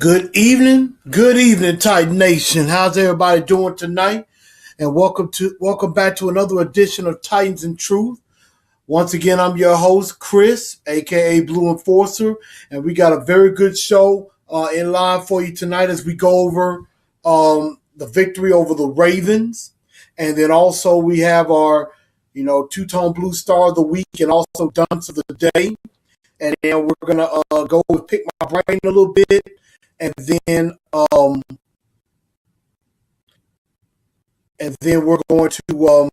Good evening, Titan Nation. How's everybody doing tonight? And welcome back to another edition of Titans and Truth. Once again, I'm your host, Chris, aka Blue Enforcer, and we got a very good show in line for you tonight as we go over the victory over the Ravens, and then also we have our two-tone blue star of the week and also dunce of the day, and then we're gonna go and pick my brain a little bit. And then we're going to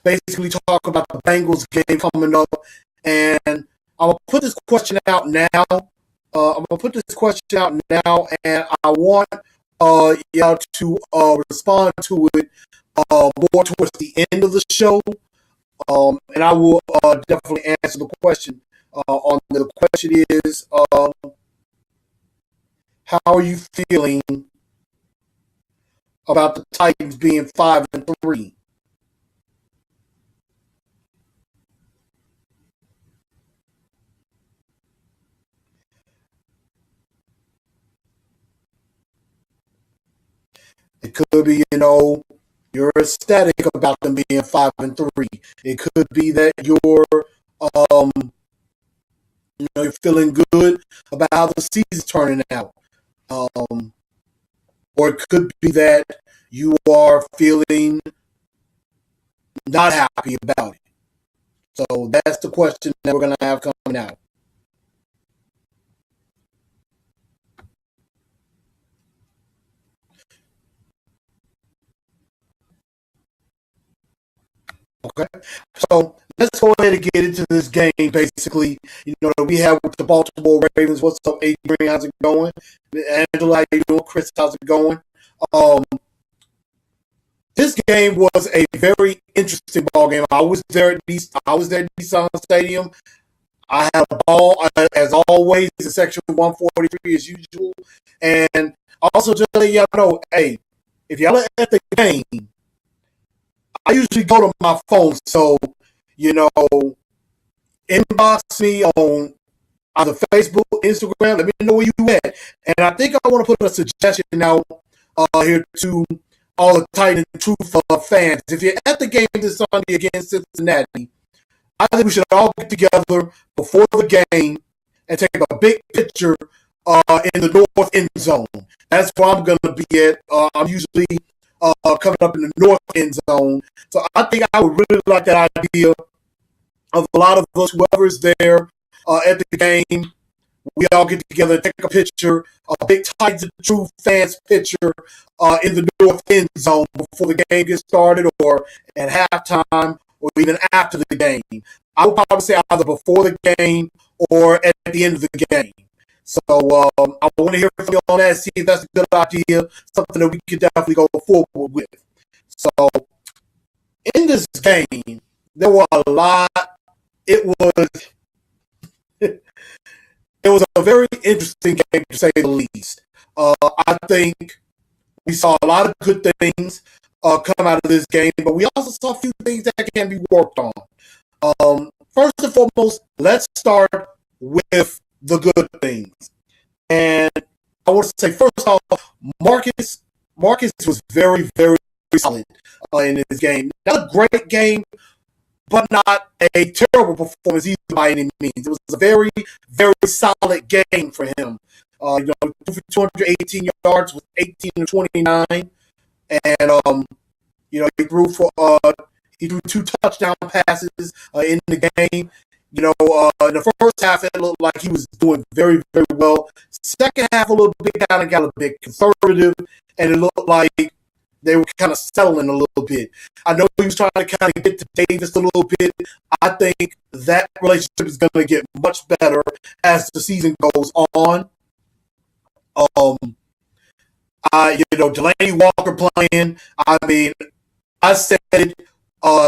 basically talk about the Bengals game coming up. And I'm gonna put this question out now. And I want y'all to respond to it more towards the end of the show. And I will definitely answer the question. The question is. How are you feeling about the Titans being 5-3? It could be, you're ecstatic about them being 5-3. It could be that you're feeling good about how the season's turning out. Or it could be that you are feeling not happy about it. So that's the question that we're going to have coming out. Okay, so let's go ahead and get into this game. Basically, we have with the Baltimore Ravens. What's up, Adrian? How's it going? Angela, how you doing? Chris, how's it going? This game was a very interesting ball game. I was there at Nissan Stadium. I had a ball as always in section 143 as usual, and also just let y'all know, hey, if y'all are at the game, I usually go to my phone, so, inbox me on either Facebook, Instagram, let me know where you at. And I think I want to put a suggestion out here to all the Titan Truth fans. If you're at the game this Sunday against Cincinnati, I think we should all get together before the game and take a big picture in the north end zone. That's where I'm going to be at. I'm usually coming up in the north end zone. So I think I would really like that idea of a lot of us, whoever's there at the game, we all get together, take a picture, a big Titans of Truth fans picture in the north end zone before the game gets started or at halftime or even after the game. I would probably say either before the game or at the end of the game. So I want to hear from you on that, see if that's a good idea, something that we could definitely go forward with. So in this game, there were a lot. It was a very interesting game, to say the least. I think we saw a lot of good things come out of this game, but we also saw a few things that can be worked on. First and foremost, let's start with the good things. And I want to say, first off, Marcus was very, very solid in this game. Not a great game, but not a terrible performance either by any means. It was a very, very solid game for him. 218 yards with 18 to 29, and he threw 2 touchdown passes in the game. In the first half, it looked like he was doing very, very well. Second half, a little bit kind of got a bit conservative, and it looked like they were kind of settling a little bit. I know he was trying to kind of get to Davis a little bit. I think that relationship is going to get much better as the season goes on. Delaney Walker playing. I mean, I said it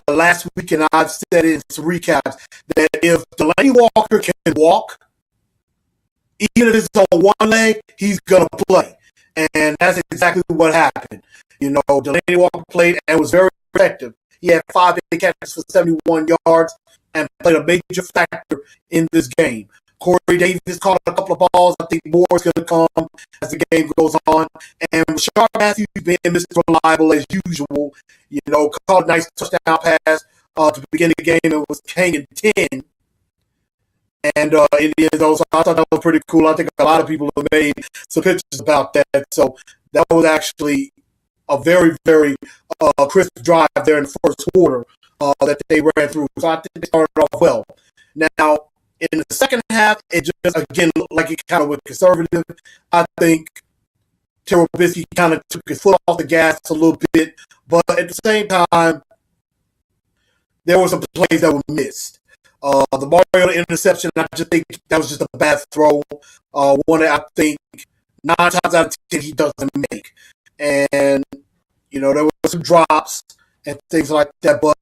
last week, and I've said it in some recaps, that if Delaney Walker can walk, even if it's on one leg, he's going to play. And that's exactly what happened. Delaney Walker played and was very effective. He had 5 big catches for 71 yards and played a major factor in this game. Corey Davis caught a couple of balls. I think more is going to come as the game goes on. And Rashard Matthews being Mr. Reliable as usual, caught a nice touchdown pass to begin the game and was hanging 10. And so I thought that was pretty cool. I think a lot of people have made some pictures about that. So that was actually a very, very crisp drive there in the first quarter that they ran through. So I think they started off well. Now, in the second half, it just, again, looked like it kind of went conservative. I think Terrell Trubisky kind of took his foot off the gas a little bit. But at the same time, there were some plays that were missed. The Mariota interception, I just think that was just a bad throw. One that I think 9 times out of 10 he doesn't make. And, there were some drops and things like that. But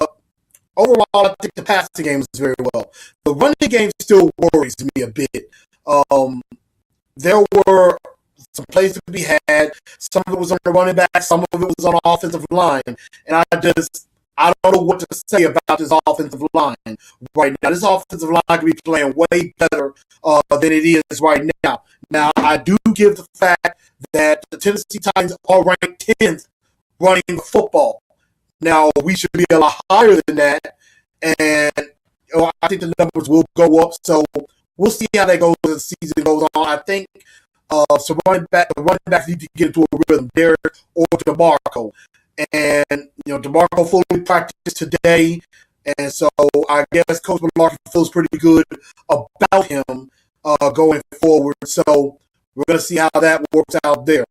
overall, I think the passing game was very well. The running game still worries me a bit. There were some plays to be had. Some of it was on the running back. Some of it was on the offensive line. And I don't know what to say about this offensive line right now. This offensive line could be playing way better than it is right now. Now, I do give the fact that the Tennessee Titans are ranked 10th running the football. Now, we should be a lot higher than that, and I think the numbers will go up. So we'll see how that goes as the season goes on. I think the running backs need to get into a rhythm, Derek or DeMarco. And, DeMarco fully practiced today. And so I guess Coach Malarkey feels pretty good about him going forward. So we're going to see how that works out there.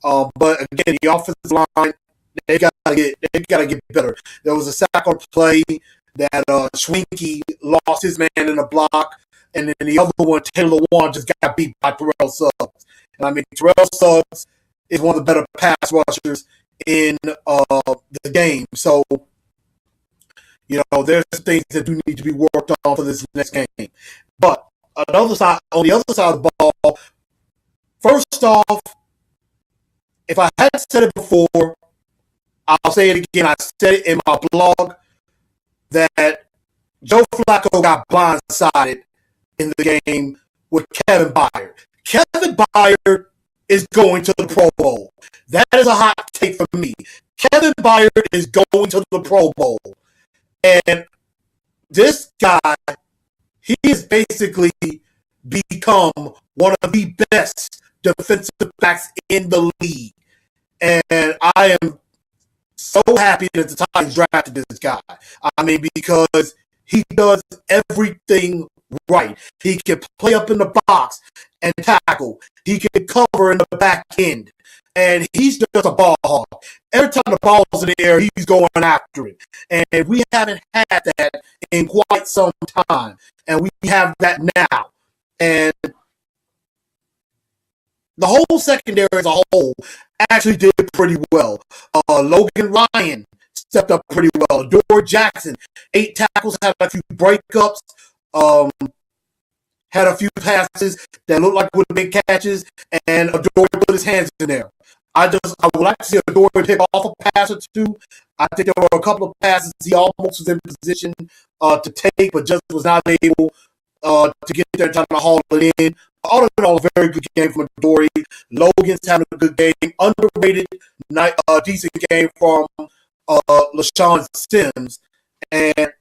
But again, the offensive line, they got to get better. There was a sack on play that Schwinke lost his man in a block. And then the other one, Taylor Lewan, just got beat by Terrell Suggs. And I mean, Terrell Suggs is one of the better pass rushers in the game. So, there's things that do need to be worked on for this next game. But on the other side of the ball, first off, if I hadn't said it before, I'll say it again. I said it in my blog that Joe Flacco got blindsided in the game with Kevin Byard. Kevin Byard is going to the Pro Bowl. That is a hot take for me. Kevin Byard is going to the Pro Bowl. And this guy, he has basically become one of the best defensive backs in the league. And I am so happy that the Titans drafted this guy. I mean, because he does everything right. He can play up in the box and tackle. He can cover in the back end. And he's just a ball hog. Every time the ball's in the air, he's going after it. And we haven't had that in quite some time. And we have that now. And the whole secondary as a whole actually did pretty well. Logan Ryan stepped up pretty well. Adore Jackson, 8 tackles, had a few breakups. Had a few passes that looked like would have been catches, and Adore put his hands in there. I would like to see Adore pick off a pass or two. I think there were a couple of passes he almost was in position to take, but just was not able to get there trying to haul it in. All in all, a very good game from Adore. Logan's having a good game. Underrated, decent game from LaShawn Sims. And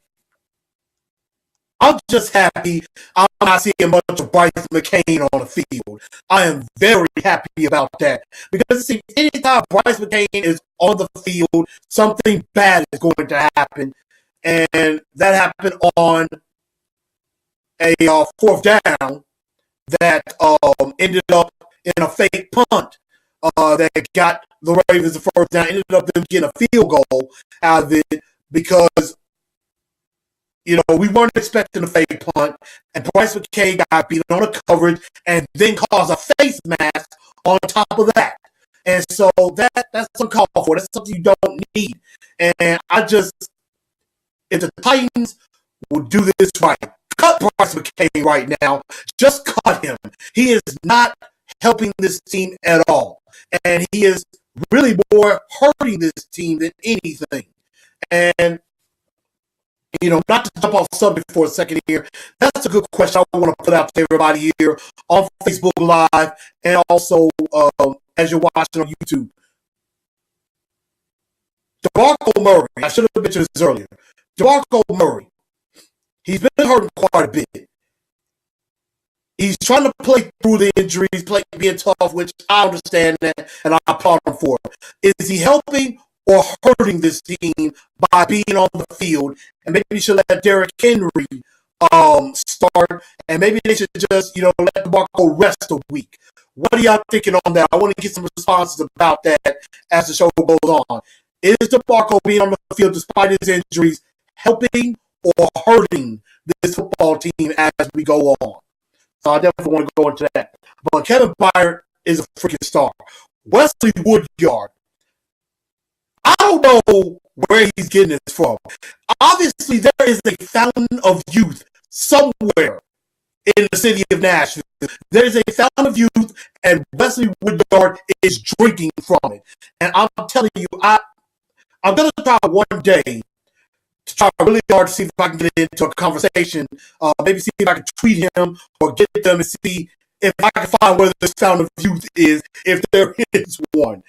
I'm just happy I'm not seeing much of Bryce McCain on the field. I am very happy about that. Because it seems anytime Bryce McCain is on the field, something bad is going to happen. And that happened on a 4th down that ended up in a fake punt that got the Ravens the 1st down. Ended up them getting a field goal out of it because we weren't expecting a fake punt, and Bryce McCain got beat on a coverage and then caused a face mask on top of that. And so that's uncalled for. That's something you don't need. And if the Titans would do this right, cut Bryce McCain right now. Just cut him. He is not helping this team at all. And he is really more hurting this team than anything. And not to jump off subject for a second here, that's a good question I want to put out to everybody here on Facebook Live and also as you're watching on YouTube. DeMarco Murray, I should have mentioned this earlier. DeMarco Murray, he's been hurt quite a bit. He's trying to play through the injuries, being tough, which I understand that, and I applaud him for it. Is he helping or hurting this team by being on the field? And maybe you should let Derrick Henry start, and maybe they should just, let DeMarco rest a week. What are y'all thinking on that? I want to get some responses about that as the show goes on. Is DeMarco being on the field despite his injuries helping or hurting this football team as we go on? So I definitely want to go into that. But Kevin Byard is a freaking star. Wesley Woodyard, I don't know where he's getting this from. Obviously, there is a fountain of youth somewhere in the city of Nashville. There is a fountain of youth, and Wesley Woodyard is drinking from it. And I'm telling you, I'm going to try one day to try really hard to see if I can get into a conversation, maybe see if I can tweet him or get them and see if I can find where this fountain of youth is, if there is one.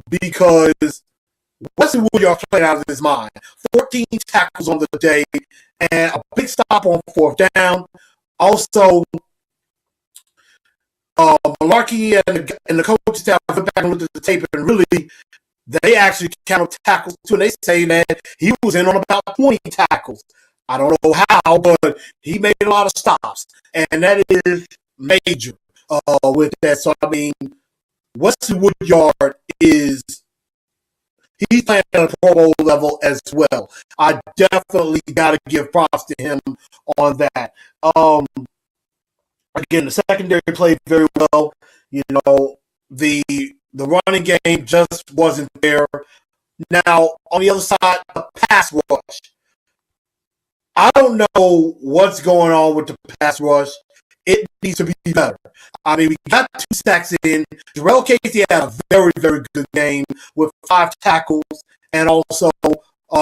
Because Wesley Woodyard played out of his mind. 14 tackles on the day and a big stop on fourth down. Also, Malarkey and the coaching staff went back and looked at the tape, and really, they actually counted tackles too, and they say that he was in on about 20 tackles. I don't know how, but he made a lot of stops, and that is major with that. So, I mean, Wesley Woodyard he's playing at a Pro Bowl level as well. I definitely got to give props to him on that. Again, the secondary played very well. The running game just wasn't there. Now, on the other side, the pass rush. I don't know what's going on with the pass rush. It needs to be better. I mean, we got 2 sacks in. Jarrell Casey had a very, very good game with 5 tackles, and also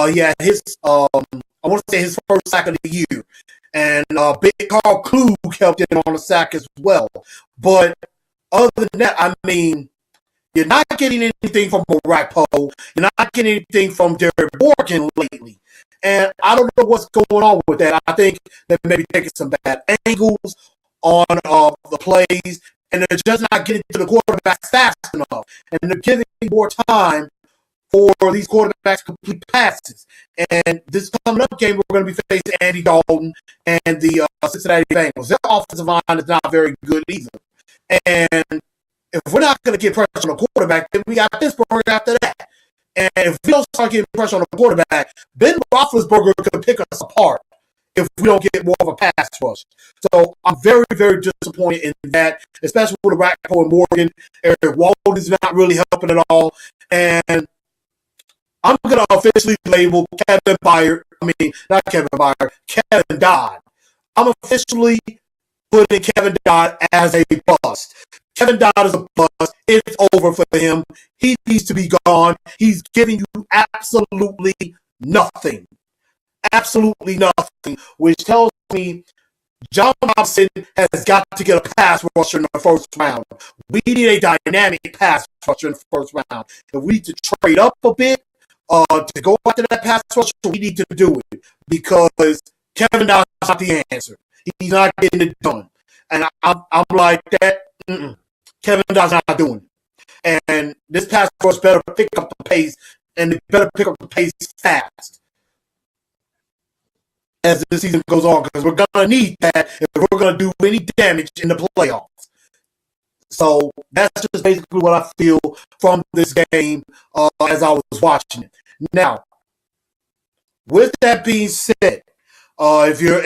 he had his, I want to say his first sack of the year. And Big Carl Klug helped him on a sack as well. But other than that, I mean, you're not getting anything from Orakpo. You're not getting anything from Derek Morgan lately. And I don't know what's going on with that. I think they're maybe taking some bad angles on the plays, and they're just not getting to the quarterbacks fast enough. And they're giving more time for these quarterbacks to complete passes. And this coming up game, we're going to be facing Andy Dalton and the Cincinnati Bengals. Their offensive line is not very good either. And if we're not going to get pressure on the quarterback, then we got Pittsburgh after that. And if we don't start getting pressure on the quarterback, Ben Roethlisberger could pick us apart if we don't get more of a pass rush. So I'm very, very disappointed in that, especially with Orakpo and Morgan. Eric Walden is not really helping at all. And I'm going to officially label Kevin Dodd. I'm officially putting Kevin Dodd as a bust. Kevin Dodd is a bust. It's over for him. He needs to be gone. He's giving you absolutely nothing. Absolutely nothing. Which tells me John Robinson has got to get a pass rusher in the first round. We need a dynamic pass rusher in the first round. If we need to trade up a bit to go after that pass rusher, we need to do it. Because Kevin Dodd is not the answer. He's not getting it done. And I'm like that. Kevin Dodd's not doing it. And this pass rush better pick up the pace, and they better pick up the pace fast as the season goes on, because we're going to need that if we're going to do any damage in the playoffs. So that's just basically what I feel from this game as I was watching it. Now, with that being said, if you're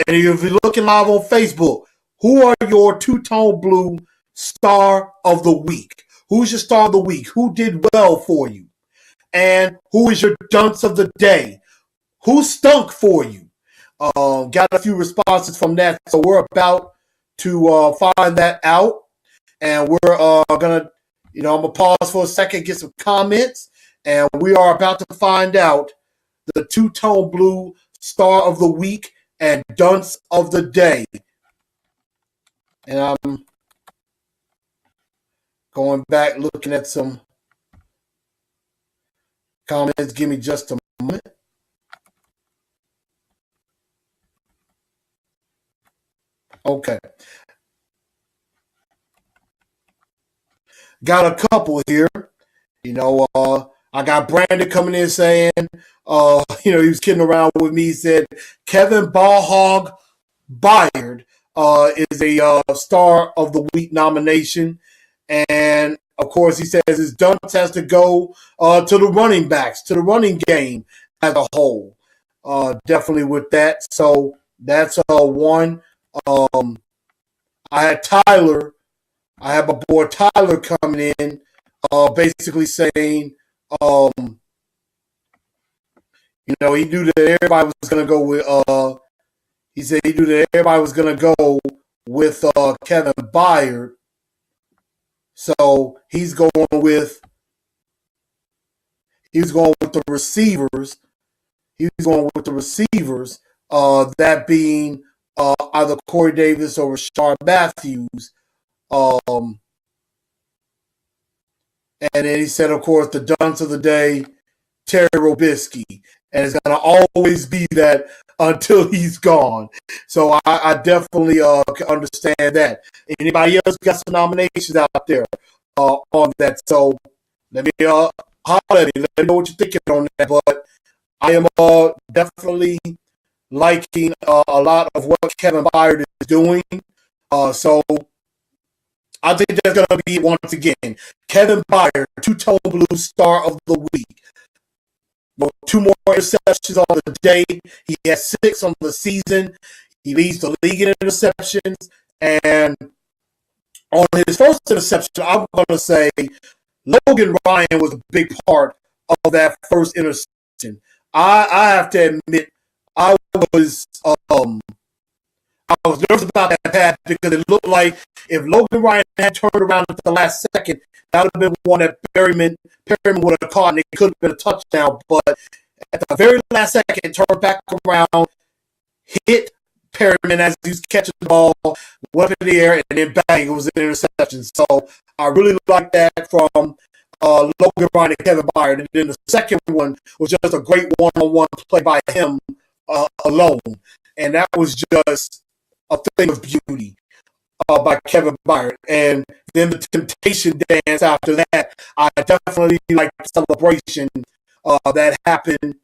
looking live on Facebook, who are your two-tone blue star of the week? Who's your star of the week? Who did well for you? And who is your dunce of the day? Who stunk for you? Got a few responses from that, so we're about to find that out. And we're gonna, I'm gonna pause for a second, get some comments, and we are about to find out the two-tone blue Star of the Week and Dunce of the Day. And I'm going back looking at some comments. Give me just a moment. Okay. Got a couple here. I got Brandon coming in saying, he was kidding around with me. He said, Kevin Ballhog Byard is a Star of the Week nomination. And, of course, he says his Dunce has to go to the running backs, to the running game as a whole. Definitely with that. So that's one. I had Tyler. I have my boy Tyler coming in, basically saying, he knew that everybody was going to go with, he said he knew that everybody was going to go with Kevin Byard. So he's going with the receivers. He's going with the receivers, that being either Corey Davis or Rashard Matthews. And then he said, of course, the Dunce of the Day, Terry Robisky. And it's going to always be that until he's gone. So I definitely can understand that. Anybody else got some nominations out there on that? So let me holler at me. Let me know what you're thinking on that. But I am definitely liking a lot of what Kevin Byard is doing. So I think that's going to be, once again, Kevin Byard, two-tone blue Star of the Week. Well, 2 more interceptions on the day. He has 6 on the season. He leads the league in interceptions. And on his first interception, I'm going to say Logan Ryan was a big part of that first interception. I have to admit, I was nervous about that pass because it looked like if Logan Ryan had turned around at the last second, that would have been one that Perryman would have caught, and it could have been a touchdown. But at the very last second, it turned back around, hit Perryman as he was catching the ball, went up in the air, and then bang, it was an interception. So I really like that from Logan Ryan and Kevin Byard. And then the second one was just a great one-on-one play by him alone. And that was just a thing of beauty by Kevin Byard. And then the temptation dance after that, I definitely like the celebration that happened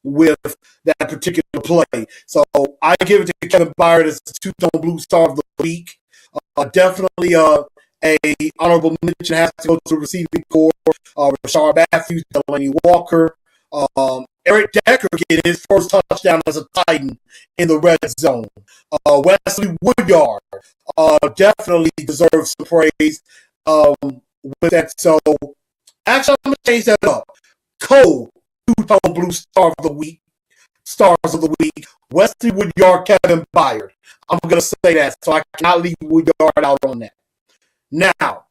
with that particular play. So I give it to Kevin Byard as the two-tone blue Star of the Week. Definitely a honorable mention has to go to the receiving corps. Rashard Matthews, Delaney Walker, Eric Decker getting his first touchdown as a Titan in the red zone. Wesley Woodyard definitely deserves some praise with that. So, actually, I'm going to change that up. Cole, two-tone blue Star of the Week, Stars of the Week, Wesley Woodyard, Kevin Byard. I'm going to say that, so I cannot leave Woodyard out on that. Now,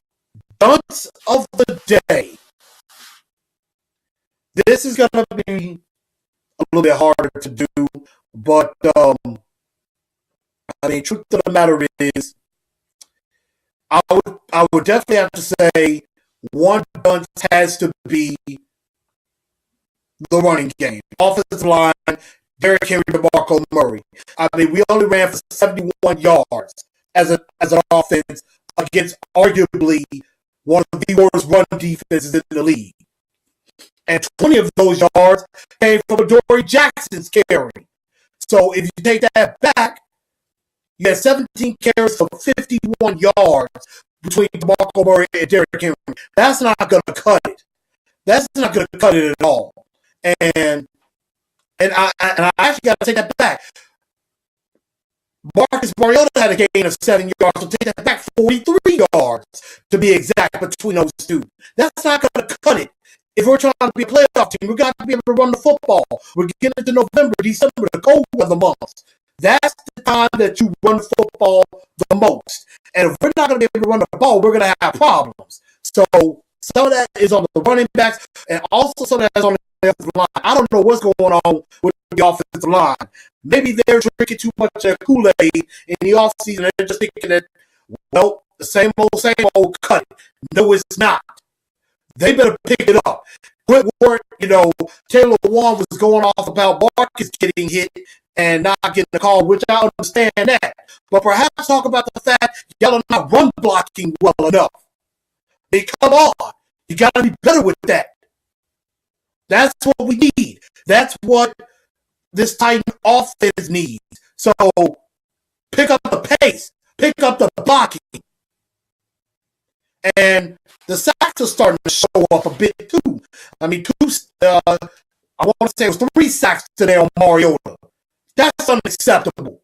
Dunce of the Day. This is going to be a little bit harder to do, but truth of the matter is, I would definitely have to say one Dunce has to be the running game. Offensive line, Derrick Henry, DeMarco Murray. We only ran for 71 yards as an offense against arguably one of the worst run defenses in the league. And 20 of those yards came from Adoree Jackson's carry. So if you take that back, you had 17 carries for 51 yards between DeMarco Murray and Derrick Henry. That's not going to cut it. That's not going to cut it at all. And I actually got to take that back. Marcus Mariota had a gain of 7 yards, so take that back 43 yards to be exact between those two. That's not going to cut it. If we're trying to be a playoff team, we've got to be able to run the football. We're getting into November, December, the cold weather months. That's the time that you run football the most. And if we're not going to be able to run the ball, we're going to have problems. So some of that is on the running backs, and also some of that is on the offensive line. I don't know what's going on with the offensive line. Maybe they're drinking too much Kool-Aid in the offseason. They're just thinking that, well, the same old, cut it. No, it's not. They better pick it up. Quit work, Taylor Warren was going off about Marcus getting hit and not getting the call, which I understand that. But perhaps talk about the fact y'all are not run blocking well enough. Hey, come on. You got to be better with that. That's what we need. That's what this Titan offense needs. So pick up the pace. Pick up the blocking. And the sacks are starting to show up a bit too. I mean, I want to say it was 3 sacks today on Mariota. That's unacceptable.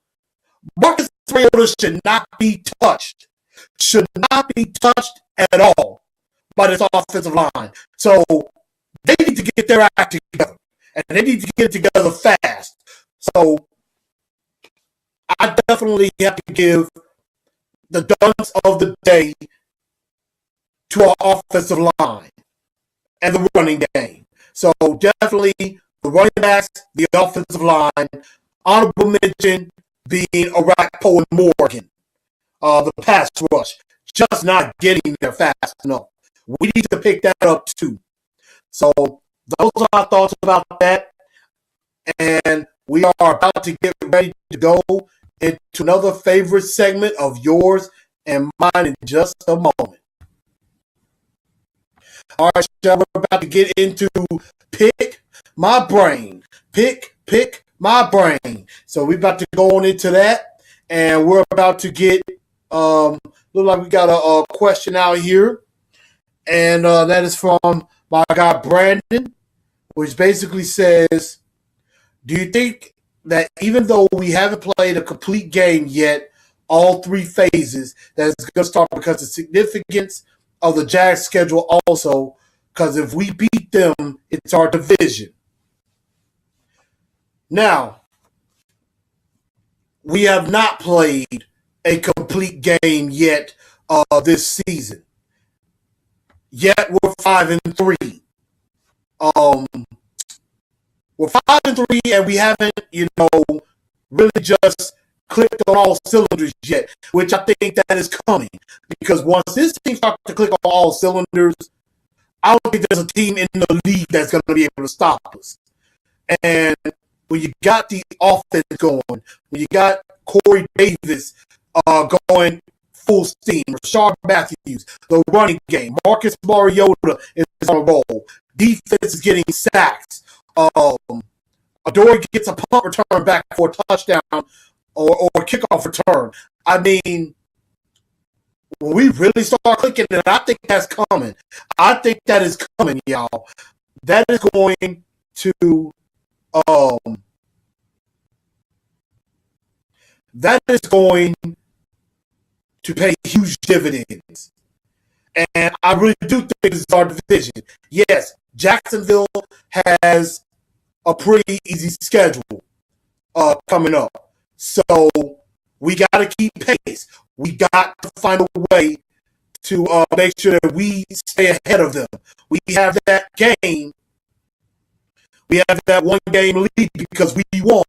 Marcus Mariota should not be touched. Should not be touched at all by this offensive line. So they need to get their act together. And they need to get it together fast. So I definitely have to give the dunce of the day to our offensive line and the running game. So definitely the running backs, the offensive line, honorable mention being Arakpo and Morgan. The pass rush, just not getting there fast enough. We need to pick that up too. So those are our thoughts about that. And we are about to get ready to go into another favorite segment of yours and mine in just a moment. All right, we're about to get into Pick My Brain. Pick My Brain. So we're about to go on into that. And we're about to get, look like we got a question out here. And that is from my guy Brandon, which basically says, do you think that even though we haven't played a complete game yet, all 3 phases, that it's going to start because of the significance of the Jags schedule also, because if we beat them, it's our division. Now, we have not played a complete game yet this season. Yet we're 5-3. We're 5-3, and we haven't, really just clicked on all cylinders yet, which I think that is coming. Because once this team starts to click on all cylinders, I don't think there's a team in the league that's going to be able to stop us. And when you got the offense going, when you got Corey Davis going full steam, Rashard Matthews, the running game, Marcus Mariota is on a roll, defense is getting sacks, Adore gets a punt return back for a touchdown or a kickoff return. I mean, when we really start clicking, and I think that's coming. I think that is coming, y'all. That is going to pay huge dividends. And I really do think this is our division. Yes, Jacksonville has a pretty easy schedule coming up. So we got to keep pace. We got to find a way to make sure that we stay ahead of them. We have that game. We have that 1-game lead because we won.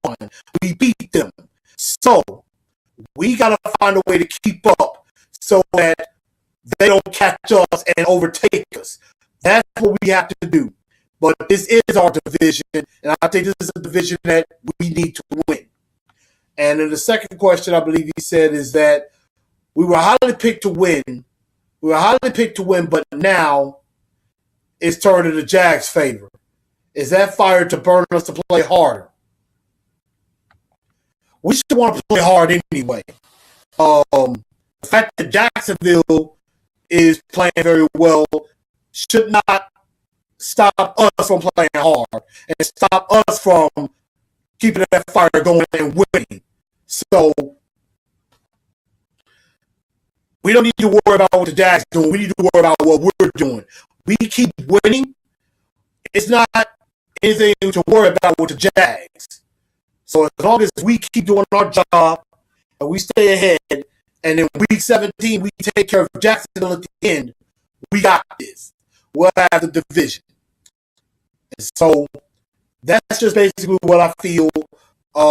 We beat them. So we got to find a way to keep up so that they don't catch us and overtake us. That's what we have to do. But this is our division, and I think this is a division that we need to win. And then the second question I believe he said is that we were highly picked to win. We were highly picked to win, but now it's turned in the Jags' favor. Is that fire to burn us to play harder? We still want to play hard anyway. The fact that Jacksonville is playing very well should not stop us from playing hard and stop us from keeping that fire going and winning. So we don't need to worry about what the Jags are doing. We need to worry about what we're doing. We keep winning. It's not anything to worry about with the Jags. So as long as we keep doing our job and we stay ahead, and in week 17 we take care of Jacksonville at the end, we got this. We'll have the division. So that's just basically what I feel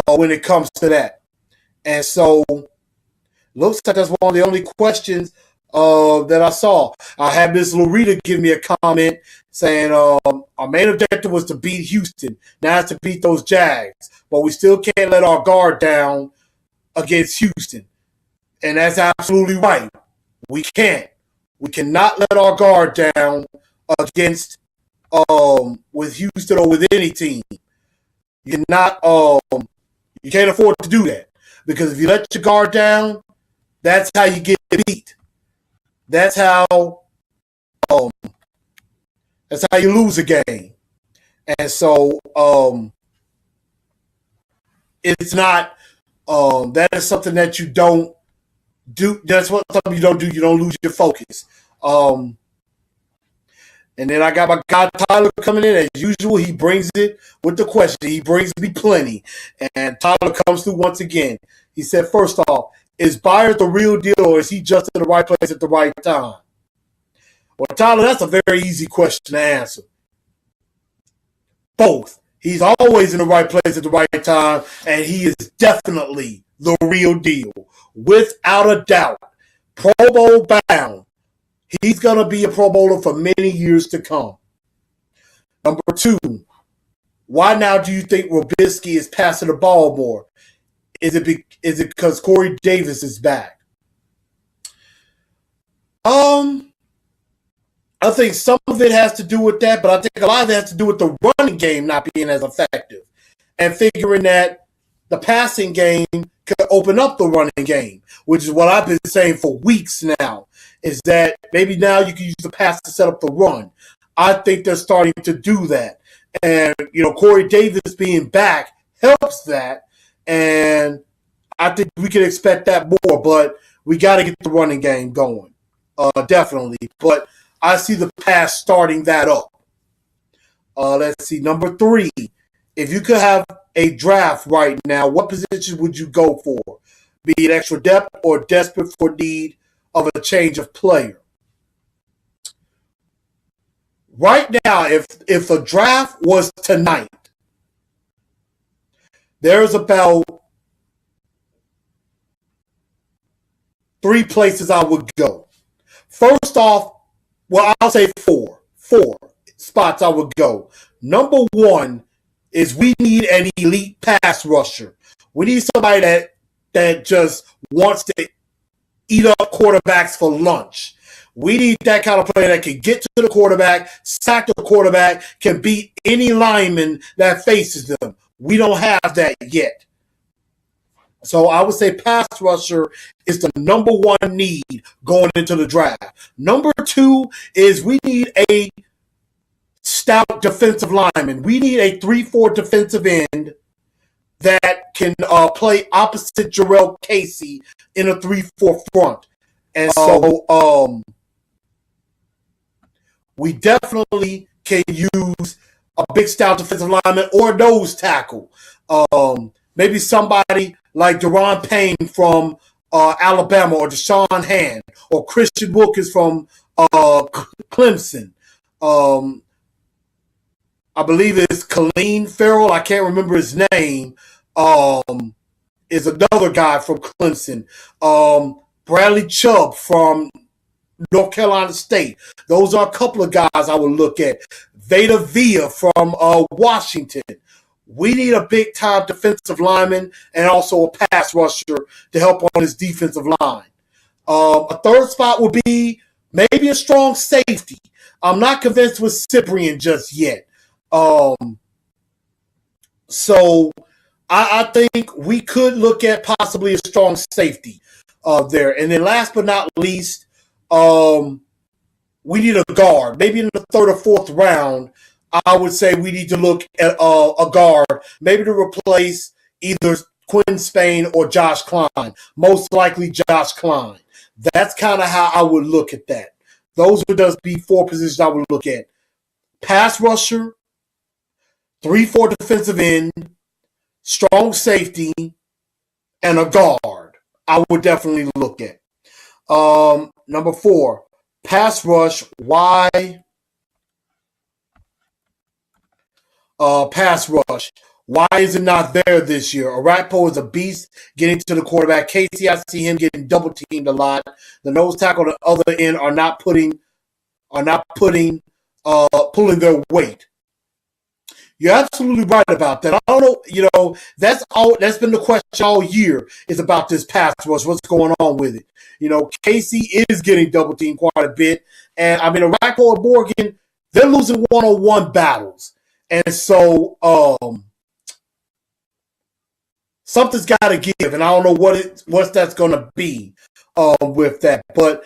when it comes to that. And so looks like that's one of the only questions that I saw. I had Miss Loretta give me a comment saying our main objective was to beat Houston. Now it's to beat those Jags. But we still can't let our guard down against Houston. And that's absolutely right. We can't. We cannot let our guard down against with Houston or with any team. You cannot you can't afford to do that. Because if you let your guard down, that's how you get beat. That's how you lose a game. And so it's not that is something that you don't do. That's what something you don't do. You don't lose your focus. And then I got my guy Tyler coming in as usual. He brings it with the question. He brings me plenty. And Tyler comes through once again. He said, first off, is Byard the real deal or is he just in the right place at the right time? Well, Tyler, that's a very easy question to answer. Both. He's always in the right place at the right time, and he is definitely the real deal. Without a doubt. Pro Bowl bound. He's going to be a Pro Bowler for many years to come. Number two, why now do you think Robisky is passing the ball more? Is it because Corey Davis is back? I think some of it has to do with that, but I think a lot of it has to do with the running game not being as effective and figuring that the passing game could open up the running game, which is what I've been saying for weeks now, is that maybe now you can use the pass to set up the run. I think they're starting to do that. And, Corey Davis being back helps that. And I think we can expect that more, but we got to get the running game going. Definitely. But I see the pass starting that up. Let's see. Number three, if you could have a draft right now, what position would you go for? Be it extra depth or desperate for need of a change of player? Right now, if the draft was tonight, there's about 3 places I would go. First off, well, I'll say 4 spots I would go. Number 1 is we need an elite pass rusher. We need somebody that just wants to eat up quarterbacks for lunch. We need that kind of player that can get to the quarterback, sack the quarterback, can beat any lineman that faces them. We don't have that yet. So I would say pass rusher is the number 1 need going into the draft. Number 2 is we need a stout defensive lineman. We need a 3-4 defensive end that can play opposite Jarrell Casey in a 3-4 front. And so we definitely can use a big stout defensive lineman or nose tackle. Maybe somebody like Deron Payne from Alabama, or Deshaun Hand, or Christian Wilkins from Clemson. I believe it's Khalil Farrell. I can't remember his name. Is another guy from Clemson. Bradley Chubb from North Carolina State. Those are a couple of guys I would look at. Vita Vea from Washington. We need a big-time defensive lineman and also a pass rusher to help on his defensive line. A third spot would be maybe a strong safety. I'm not convinced with Cyprian just yet. So I think we could look at possibly a strong safety there. And then last but not least, we need a guard. Maybe in the 3rd or 4th round, I would say we need to look at a guard, maybe to replace either Quinn Spain or Josh Klein. Most likely Josh Klein. That's kind of how I would look at that. Those would just be 4 positions I would look at. Pass rusher, 3-4 defensive end, strong safety, and a guard I would definitely look at. Number 4, pass rush, why Pass rush. Why is it not there this year? Orakpo is a beast getting to the quarterback. Casey, I see him getting double teamed a lot. The nose tackle on the other end are not putting pulling their weight. You're absolutely right about that. I don't know, that's been the question all year is about this pass rush. What's going on with it? Casey is getting double teamed quite a bit. And I mean, Orakpo and Morgan, they're losing one-on-one battles. And so something's got to give, and I don't know what that's going to be with that. But,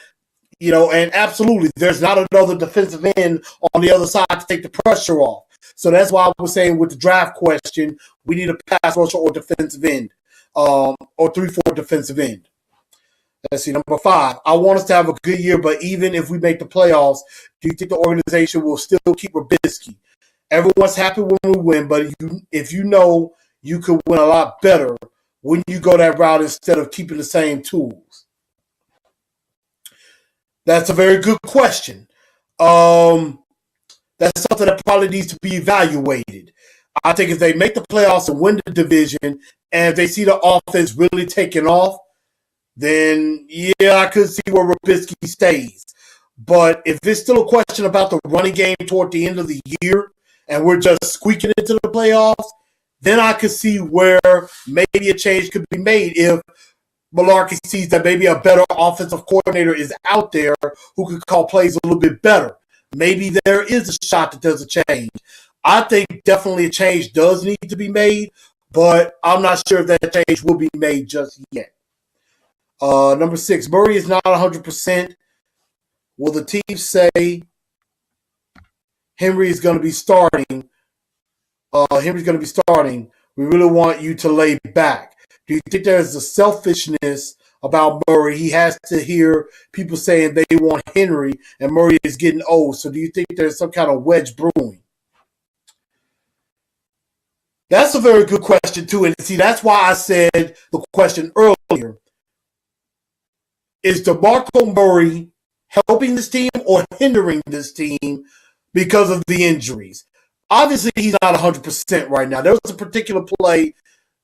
and absolutely, there's not another defensive end on the other side to take the pressure off. So that's why I was saying with the draft question, we need a pass rusher or defensive end, or 3-4 defensive end. Let's see, number 5. I want us to have a good year, but even if we make the playoffs, do you think the organization will still keep Trubisky? Everyone's happy when we win, but if you know you could win a lot better, wouldn't you go that route instead of keeping the same tools? That's a very good question. That's something that probably needs to be evaluated. I think if they make the playoffs and win the division, and if they see the offense really taking off, then yeah, I could see where Trubisky stays. But if it's still a question about the running game toward the end of the year, and we're just squeaking into the playoffs, then I could see where maybe a change could be made if Malarkey sees that maybe a better offensive coordinator is out there who could call plays a little bit better. Maybe there is a shot that there's a change. I think definitely a change does need to be made, but I'm not sure if that change will be made just yet. Number 6, Murray is not 100%. Will the team say Henry is going to be starting? Henry's going to be starting. We really want you to lay back. Do you think there's a selfishness about Murray? He has to hear people saying they want Henry, and Murray is getting old. So do you think there's some kind of wedge brewing? That's a very good question, too. And see, that's why I said the question earlier. Is DeMarco Murray helping this team or hindering this team because of the injuries? Obviously, he's not 100% right now. There was a particular play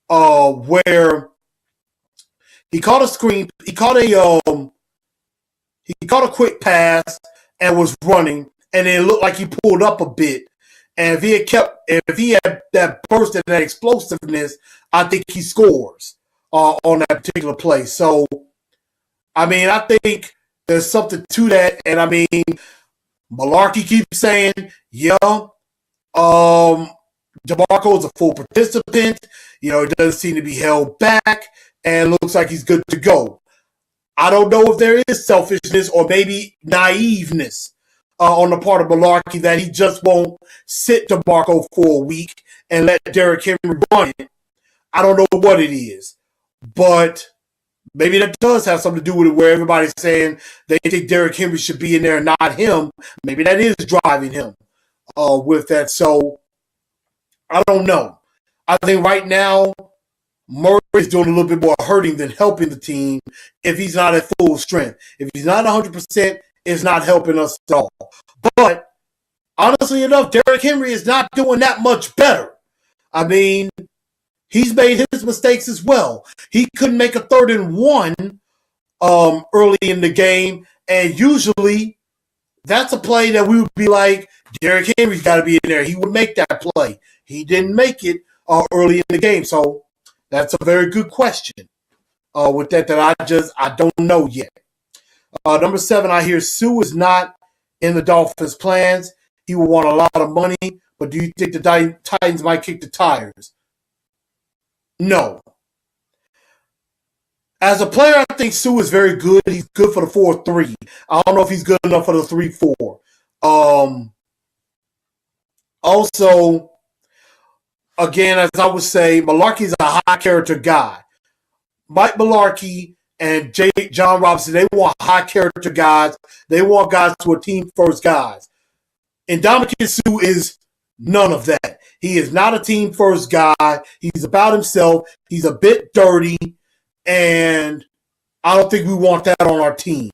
where he caught a screen, he caught a quick pass and was running, and it looked like he pulled up a bit. And if he had that burst and that explosiveness, I think he scores on that particular play. So, I mean, I think there's something to that. And I mean, Malarkey keeps saying, yeah, DeMarco is a full participant. He doesn't seem to be held back and looks like he's good to go. I don't know if there is selfishness or maybe naiveness on the part of Malarkey that he just won't sit DeMarco for a week and let Derrick Henry run it. I don't know what it is, but maybe that does have something to do with it where everybody's saying they think Derrick Henry should be in there and not him. Maybe that is driving him with that. So I don't know. I think right now Murray is doing a little bit more hurting than helping the team if he's not at full strength. If he's not 100%, it's not helping us at all. But honestly enough, Derrick Henry is not doing that much better. I mean, he's made his mistakes as well. He couldn't make a 3rd and 1 early in the game, and usually that's a play that we would be like, Derrick Henry's got to be in there. He would make that play. He didn't make it early in the game, so that's a very good question with that I don't know yet. Number 7, I hear Sue is not in the Dolphins' plans. He will want a lot of money, but do you think the Titans might kick the tires? No. As a player, I think Sue is very good. He's good for the 4-3. I don't know if he's good enough for the 3-4. Also, again, as I would say, Malarkey's a high-character guy. Mike Malarkey and John Robinson, they want high-character guys. They want guys who are team-first guys. And Ndamukong Suh is none of that. He is not a team-first guy. He's about himself. He's a bit dirty, and I don't think we want that on our team.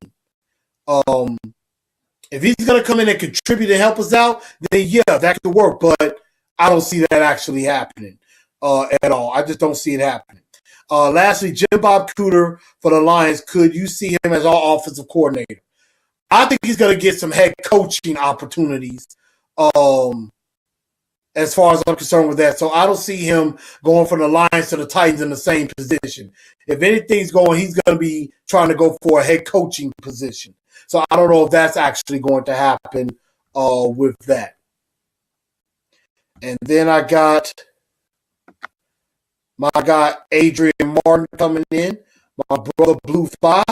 If he's going to come in and contribute and help us out, then yeah, that could work. But I don't see that actually happening at all. I just don't see it happening. Lastly, Jim Bob Cooter for the Lions. Could you see him as our offensive coordinator? I think he's going to get some head coaching opportunities as far as I'm concerned with that. So I don't see him going from the Lions to the Titans in the same position. If anything's going, he's going to be trying to go for a head coaching position. So I don't know if that's actually going to happen with that. And then I got my guy Adrian Martin coming in, my brother Blue 5.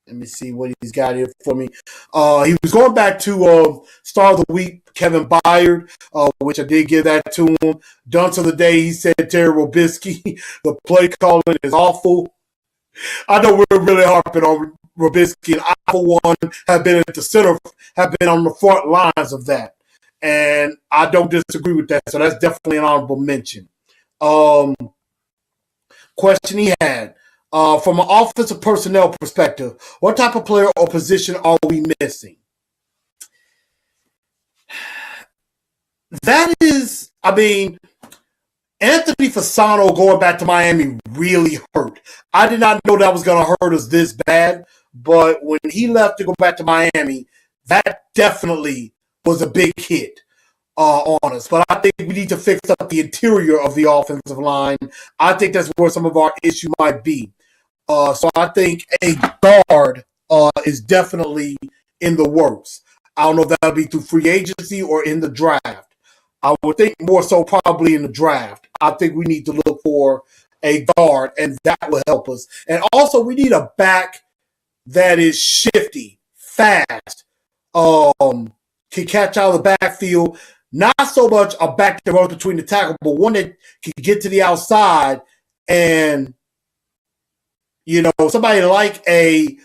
Let me see what he's got here for me. He was going back to Star of the Week, Kevin Byard, which I did give that to him. Dunce of the day, he said Terry Robisky, the play calling is awful. I know we're really harping on Robisky, and I, for one, have been at the center, have been on the front lines of that. And I don't disagree with that, so that's definitely an honorable mention. Question he had. From an offensive personnel perspective, what type of player or position are we missing? That is, Anthony Fasano going back to Miami really hurt. I did not know that was going to hurt us this bad, but when he left to go back to Miami, that definitely was a big hit on us. But I think we need to fix up the interior of the offensive line. I think that's where some of our issue might be. So I think a guard is definitely in the works. I don't know if that'll be through free agency or in the draft. I would think more so probably in the draft. I think we need to look for a guard, and that will help us. And also, we need a back that is shifty, fast, can catch out of the backfield. Not so much a back that runs between the tackle, but one that can get to the outside and somebody like a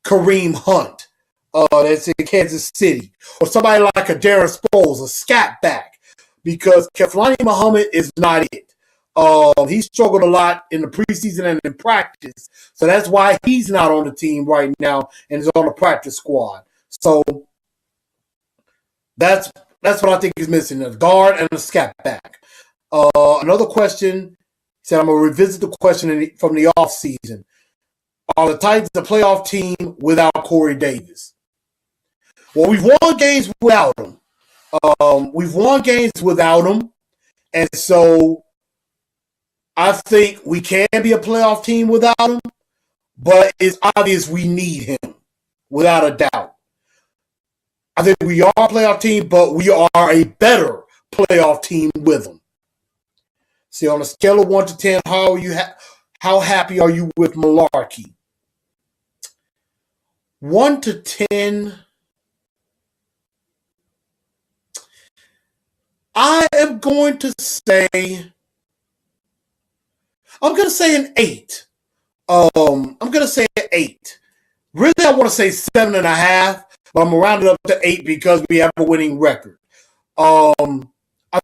Kareem Hunt that's in Kansas City, or somebody like a Darren Sproles, a scat back, because Keflani Muhammad is not it. He struggled a lot in the preseason and in practice, so that's why he's not on the team right now and is on the practice squad. So that's what I think is missing, a guard and a scat back. Another question, said I'm going to revisit the question from the offseason. Are the Titans a playoff team without Corey Davis? Well, we've won games without him. And so I think we can be a playoff team without him, but it's obvious we need him, without a doubt. I think we are a playoff team, but we are a better playoff team with him. See, on a scale of 1 to 10, how happy are you with Malarkey? 1 to 10, I am going to say, I'm going to say an 8. I'm going to say an 8. Really, I want to say 7.5, but I'm going to round it up to 8 because we have a winning record. I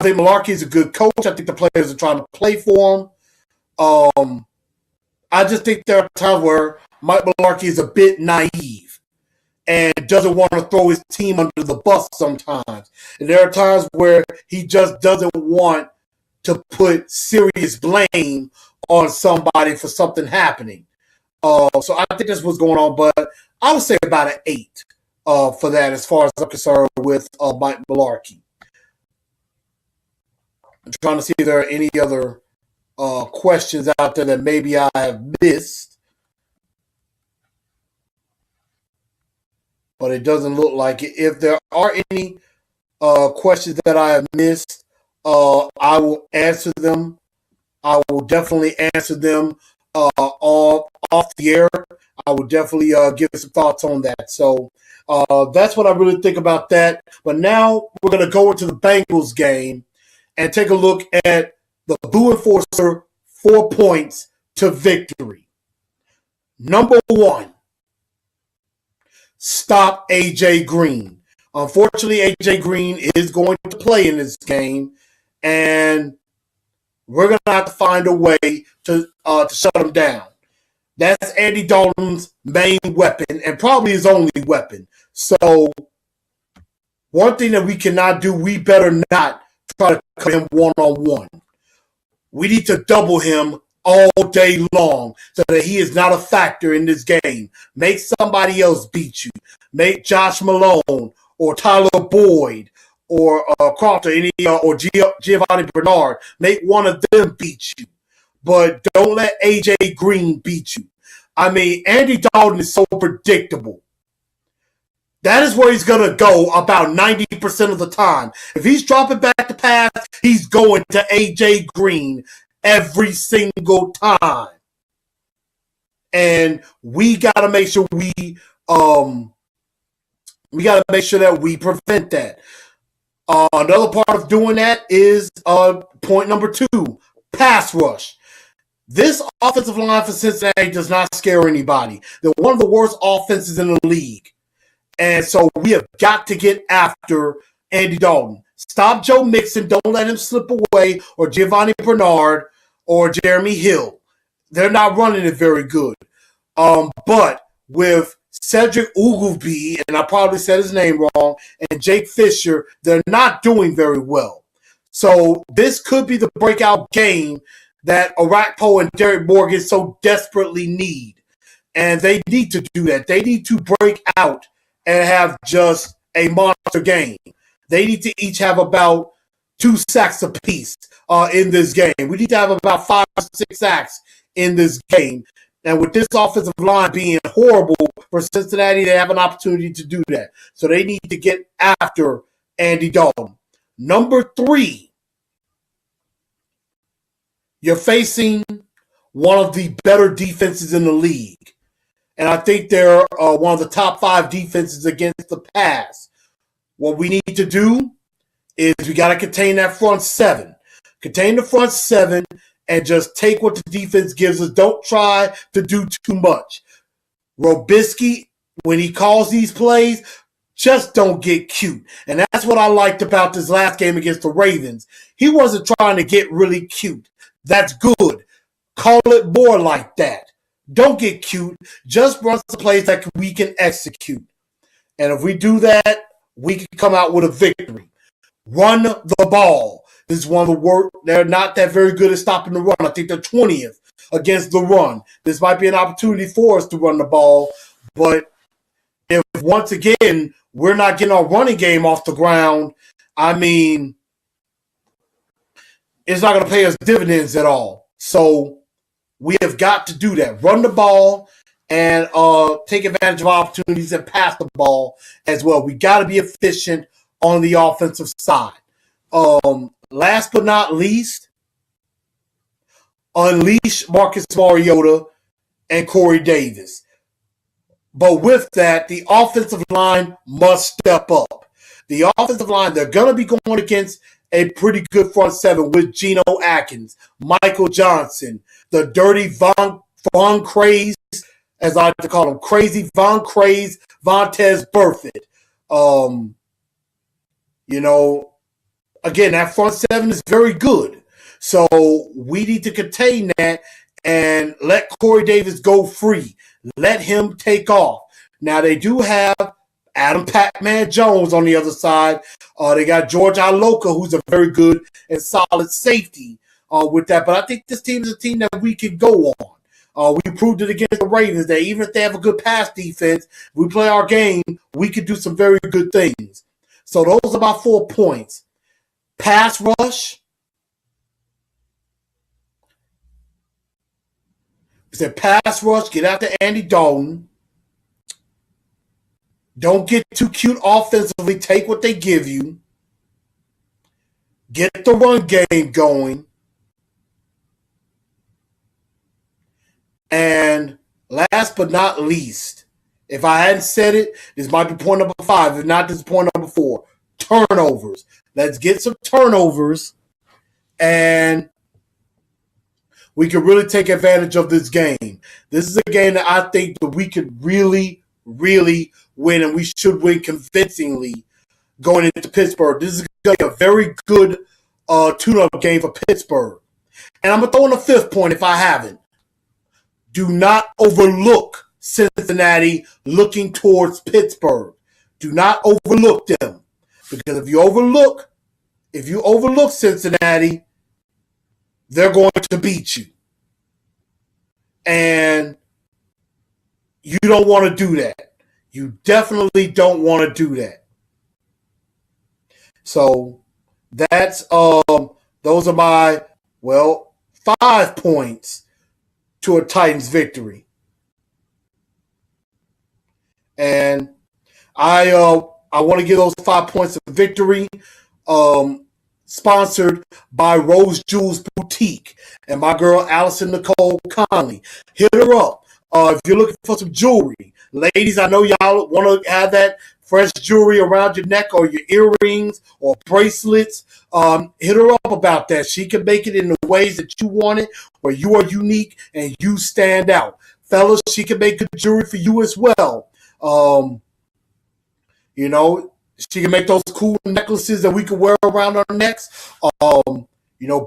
think Malarkey is a good coach. I think the players are trying to play for him. I just think there are times where Mike Malarkey is a bit naive and doesn't want to throw his team under the bus sometimes. And there are times where he just doesn't want to put serious blame on somebody for something happening. So I think that's what's going on, but I would say about an 8 for that as far as I'm concerned with Mike Malarkey. I'm trying to see if there are any other questions out there that maybe I have missed. But it doesn't look like it. If there are any questions that I have missed, I will answer them. I will definitely answer them off the air. I will definitely give some thoughts on that. So that's what I really think about that. But now we're going to go into the Bengals game and take a look at the Blue Enforcer 4 points to victory. Number 1. Stop A.J. Green. Unfortunately, A.J. Green is going to play in this game, and we're going to have to find a way to shut him down. That's Andy Dalton's main weapon and probably his only weapon. So one thing that we cannot do, we better not try to cover him one-on-one. We need to double him all day long so that he is not a factor in this game. Make somebody else beat you. Make Josh Malone or Tyler Boyd or Crofter or Giovanni Bernard. Make one of them beat you. But don't let A.J. Green beat you. I mean, Andy Dalton is so predictable. That is where he's going to go about 90% of the time. If he's dropping back to pass, he's going to A.J. Green every single time. And we got to make sure that we prevent that. Another part of doing that is point number 2, pass rush. This offensive line for Cincinnati does not scare anybody. They're one of the worst offenses in the league. And so we have got to get after Andy Dalton. Stop Joe Mixon. Don't let him slip away, or Giovanni Bernard or Jeremy Hill. They're not running it very good. But with Cedric Ogilvie, and I probably said his name wrong, and Jake Fisher, they're not doing very well. So this could be the breakout game that Orakpo and Derek Morgan so desperately need. And they need to do that. They need to break out and have just a monster game. They need to each have about 2 sacks apiece in this game. We need to have about 5 or 6 sacks in this game. And with this offensive line being horrible for Cincinnati, they have an opportunity to do that. So they need to get after Andy Dalton. Number 3, you're facing one of the better defenses in the league. And I think they're one of the top 5 defenses against the pass. What we need to do is we got to contain that front 7. Contain the front 7 and just take what the defense gives us. Don't try to do too much. Robisky, when he calls these plays, just don't get cute. And that's what I liked about this last game against the Ravens. He wasn't trying to get really cute. That's good. Call it more like that. Don't get cute. Just run some plays that we can execute. And if we do that, we can come out with a victory. Run the ball. This is one of the worst. They're not that very good at stopping the run. I think they're 20th against the run. This might be an opportunity for us to run the ball. But if once again we're not getting our running game off the ground, I mean, it's not going to pay us dividends at all. So we have got to do that. Run the ball and take advantage of opportunities and pass the ball as well. We got to be efficient on the offensive side. Last but not least, unleash Marcus Mariota and Corey Davis. But with that, the offensive line must step up. The offensive line, they're going to be going against a pretty good front 7 with Geno Atkins, Michael Johnson, the dirty Von Craze, as I like to call him, crazy Von Craze, Vontez Burfict. Again, that front 7 is very good. So we need to contain that and let Corey Davis go free. Let him take off. Now, they do have Adam Pac-Man Jones on the other side. They got George Iloka, who's a very good and solid safety with that. But I think this team is a team that we can go on. We proved it against the Ravens that even if they have a good pass defense, we play our game, we can do some very good things. So those are my 4 points. Pass rush. We said pass rush, get after Andy Dalton. Don't get too cute offensively. Take what they give you. Get the run game going. And last but not least, if I hadn't said it, this might be point number 5. If not, this is point number 4. Turnovers. Let's get some turnovers, and we can really take advantage of this game. This is a game that I think that we could really, really win, and we should win convincingly going into Pittsburgh. This is going to be a very good tune-up game for Pittsburgh. And I'm going to throw in a 5th point if I haven't. Do not overlook Cincinnati looking towards Pittsburgh. Do not overlook them. Because if you overlook If you overlook Cincinnati, they're going to beat you. And you don't want to do that. You definitely don't want to do that. So that's those are my 5 points to a Titans victory. And I want to give those 5 points of victory. Sponsored by Rose Jewels Boutique and my girl Allison Nicole Conley. Hit her up if you're looking for some jewelry. Ladies, I know y'all want to have that fresh jewelry around your neck or your earrings or bracelets. Hit her up about that. She can make it in the ways that you want it, where you are unique and you stand out. Fellas, she can make good jewelry for you as well. You know, she can make those cool necklaces that we can wear around our necks.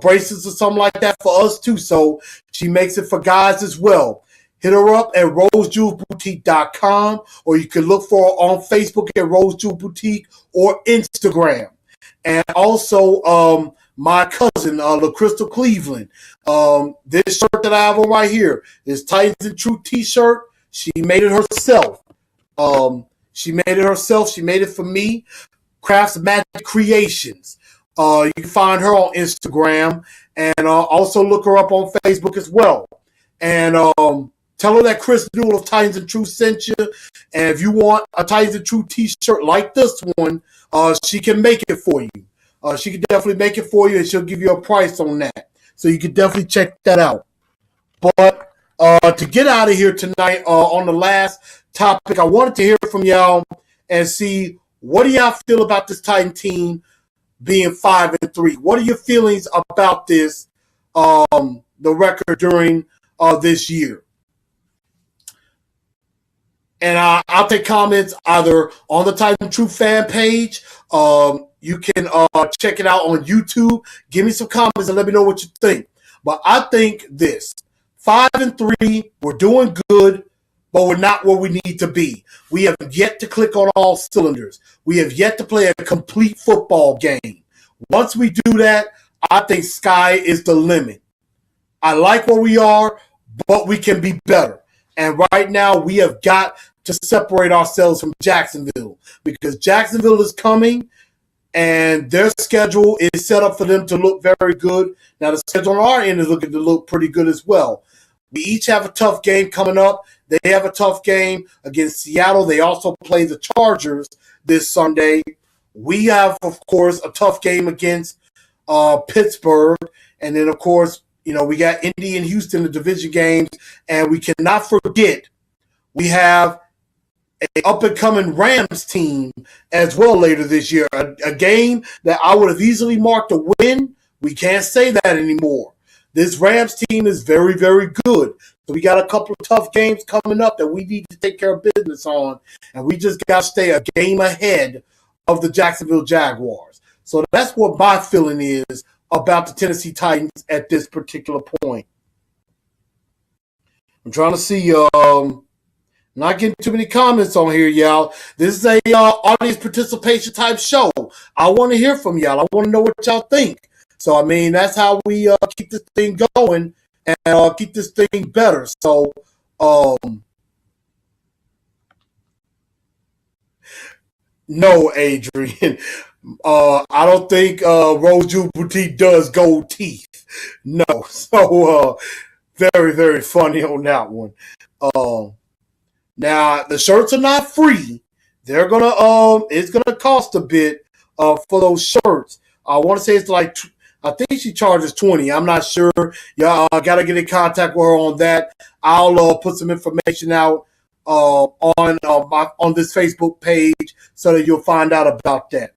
Bracelets or something like that for us too. So she makes it for guys as well. Hit her up at rosejewelboutique.com, or you can look for her on Facebook at Rose Jewel Boutique or Instagram. And also my cousin, LaCrystal Cleveland. This shirt that I have on right here, this Titans and Truth t-shirt, she made it herself. She made it for me. Crafts Magic Creations. You can find her on Instagram, and also look her up on Facebook as well. And tell her that Chris Newell of Titans and Truth sent you. And if you want a Titans and Truth t-shirt like this one, she can make it for you. She can definitely make it for you, and she'll give you a price on that. So you can definitely check that out. But to get out of here tonight on the last topic, I wanted to hear from y'all and see, what do y'all feel about this Titan team being 5-3? What are your feelings about this, the record during this year? And I'll take comments either on the Titan Truth fan page. You can check it out on YouTube. Give me some comments and let me know what you think. But I think this, 5-3, we're doing good, but we're not where we need to be. We have yet to click on all cylinders. We have yet to play a complete football game. Once we do that, I think sky is the limit. I like where we are, but we can be better. And right now, we have got to separate ourselves from Jacksonville, because Jacksonville is coming, and their schedule is set up for them to look very good. Now, the schedule on our end is looking to look pretty good as well. We each have a tough game coming up. They have a tough game against Seattle. They also play the Chargers this Sunday. We have, of course, a tough game against Pittsburgh. And then, of course, we got Indy and Houston, the division games. And we cannot forget, we have an up-and-coming Rams team as well later this year. A game that I would have easily marked a win. We can't say that anymore. This Rams team is very, very good. So we got a couple of tough games coming up that we need to take care of business on. And we just got to stay a game ahead of the Jacksonville Jaguars. So that's what my feeling is about the Tennessee Titans at this particular point. I'm trying to see, not getting too many comments on here, y'all. This is a audience participation type show. I want to hear from y'all. I want to know what y'all think. So, that's how we keep this thing going and keep this thing better. So, no, Adrian. I don't think Rose Jewel Boutique does gold teeth. No. So, very, very funny on that one. Now, the shirts are not free. They're it's gonna cost a bit for those shirts. I want to say it's like, I think she charges $20. I'm not sure. Y'all got to get in contact with her on that. I'll put some information out on this Facebook page so that you'll find out about that.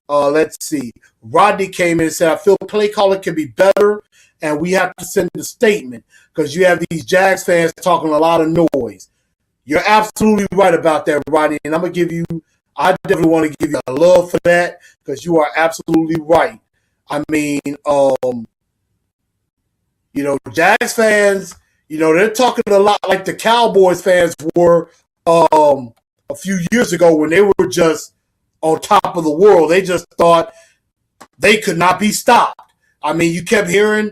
Let's see. Rodney came in and said, I feel play calling can be better, and we have to send a statement because you have these Jags fans talking a lot of noise. You're absolutely right about that, Rodney, and I definitely want to give you a love for that because you are absolutely right. Jags fans, they're talking a lot like the Cowboys fans were a few years ago when they were just on top of the world. They just thought They could not be stopped. I mean, you kept hearing,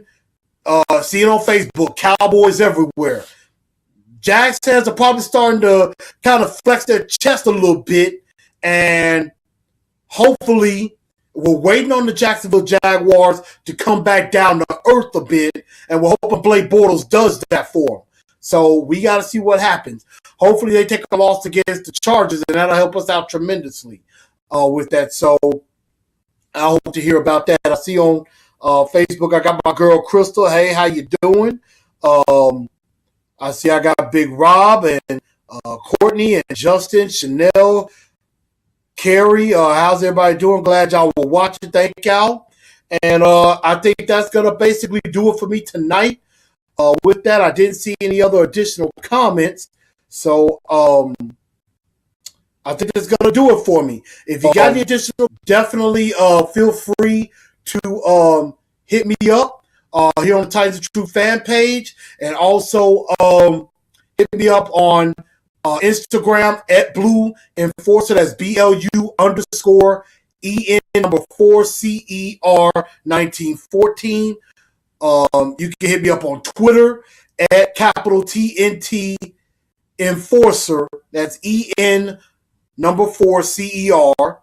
seeing on Facebook, Cowboys everywhere. Jags fans are probably starting to kind of flex their chest a little bit, and hopefully we're waiting on the Jacksonville Jaguars to come back down to earth a bit, and we're hoping Blake Bortles does that for them. So we got to see what happens. Hopefully they take a loss against the Chargers, and that'll help us out tremendously with that. So I hope to hear about that. I see on Facebook I got my girl Crystal. Hey, how you doing? I see I got Big Rob and Courtney and Justin, Chanel, Carrie. How's everybody doing? Glad y'all were watching. Thank y'all. And I think that's going to basically do it for me tonight. With that, I didn't see any other additional comments. So I think that's going to do it for me. If you got any additional, definitely feel free to hit me up here on the Titans of Truth fan page. And also hit me up on Instagram at Blue Enforcer. That's BLU_EN4CER1914. You can hit me up on Twitter at capital TNT Enforcer. That's EN4CER.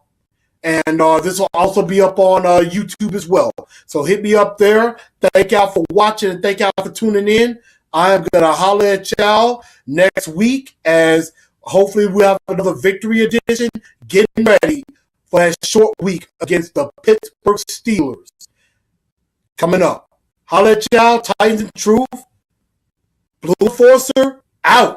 And this will also be up on YouTube as well. So hit me up there. Thank y'all for watching and thank y'all for tuning in. I am going to holler at y'all next week as hopefully we'll have another victory edition. Getting ready for that short week against the Pittsburgh Steelers. Coming up. Holler at y'all. Titans and Truth. Blue Enforcer out.